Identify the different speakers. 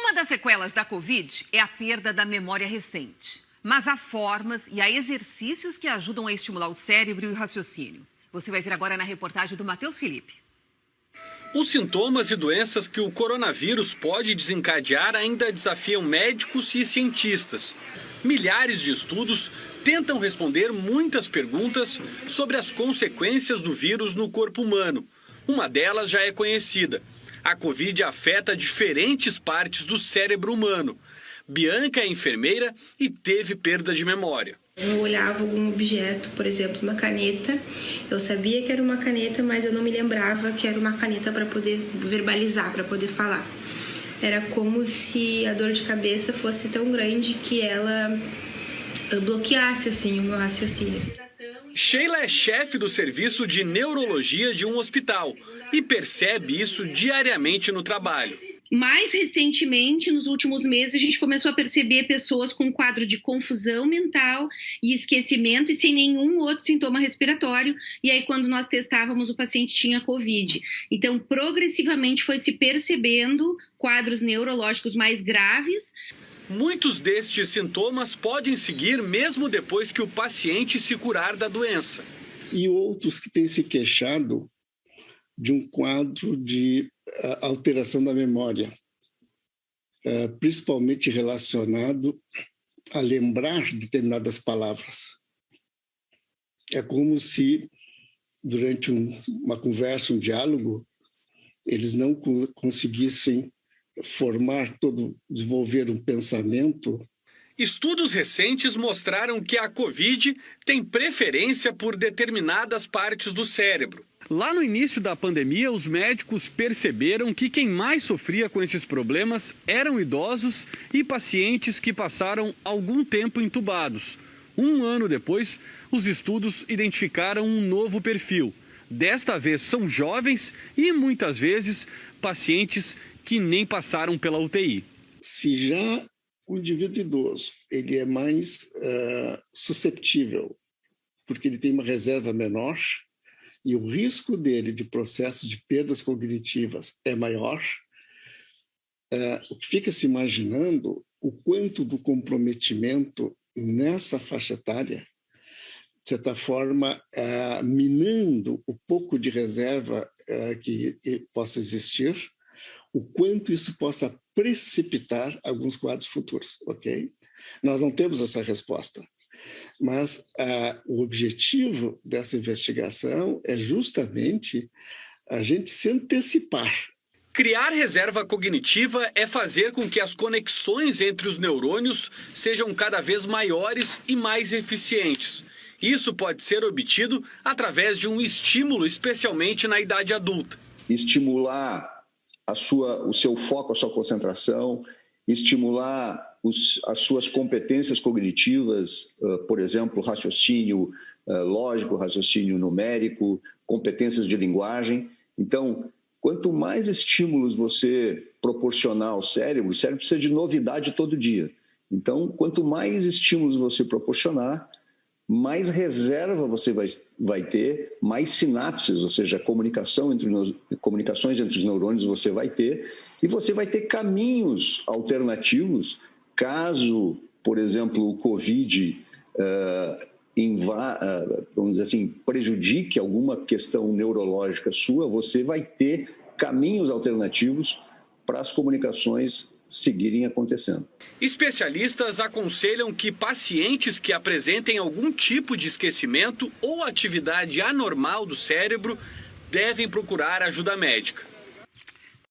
Speaker 1: Uma das sequelas da Covid é a perda da memória recente. Mas há formas e há exercícios que ajudam a estimular o cérebro e o raciocínio. Você vai ver agora na reportagem do Matheus Felipe.
Speaker 2: Os sintomas e doenças que o coronavírus pode desencadear ainda desafiam médicos e cientistas. Milhares de estudos tentam responder muitas perguntas sobre as consequências do vírus no corpo humano. Uma delas já é conhecida. A Covid afeta diferentes partes do cérebro humano. Bianca é enfermeira e teve perda de memória.
Speaker 3: Eu olhava algum objeto, por exemplo, uma caneta. Eu sabia que era uma caneta, mas eu não me lembrava que era uma caneta para poder verbalizar, para poder falar. Era como se a dor de cabeça fosse tão grande que ela bloqueasse assim, o meu raciocínio.
Speaker 2: Sheila é chefe do serviço de neurologia de um hospital e percebe isso diariamente no trabalho.
Speaker 4: Mais recentemente, nos últimos meses, a gente começou a perceber pessoas com quadro de confusão mental e esquecimento e sem nenhum outro sintoma respiratório. E aí, quando nós testávamos, o paciente tinha Covid. Então, progressivamente foi se percebendo quadros neurológicos mais graves.
Speaker 2: Muitos destes sintomas podem seguir mesmo depois que o paciente se curar da doença.
Speaker 5: E outros que têm se queixado de um quadro de alteração da memória, principalmente relacionado a lembrar determinadas palavras. É como se, durante uma conversa, um diálogo, eles não conseguissem desenvolver um pensamento.
Speaker 2: Estudos recentes mostraram que a Covid tem preferência por determinadas partes do cérebro. Lá no início da pandemia, os médicos perceberam que quem mais sofria com esses problemas eram idosos e pacientes que passaram algum tempo entubados. Um ano depois, os estudos identificaram um novo perfil. Desta vez são jovens e, muitas vezes, pacientes que nem passaram pela UTI.
Speaker 5: Se já o indivíduo idoso ele é mais susceptível, porque ele tem uma reserva menor, e o risco dele de processo de perdas cognitivas é maior, fica se imaginando o quanto do comprometimento nessa faixa etária, de certa forma, minando o pouco de reserva que possa existir, o quanto isso possa precipitar alguns quadros futuros, ok? Nós não temos essa resposta. Mas o objetivo dessa investigação é justamente a gente se antecipar.
Speaker 2: Criar reserva cognitiva é fazer com que as conexões entre os neurônios sejam cada vez maiores e mais eficientes. Isso pode ser obtido através de um estímulo, especialmente na idade adulta.
Speaker 6: Estimular o seu foco, a sua concentração, estimular as suas competências cognitivas, por exemplo, raciocínio lógico, raciocínio numérico, competências de linguagem. Então, quanto mais estímulos você proporcionar ao cérebro, o cérebro precisa de novidade todo dia. Então, quanto mais estímulos você proporcionar, mais reserva você vai ter, mais sinapses, ou seja, comunicações entre os neurônios você vai ter, e você vai ter caminhos alternativos caso, por exemplo, o Covid vamos dizer assim, prejudique alguma questão neurológica sua, você vai ter caminhos alternativos para as comunicações seguirem acontecendo.
Speaker 2: Especialistas aconselham que pacientes que apresentem algum tipo de esquecimento ou atividade anormal do cérebro devem procurar ajuda médica.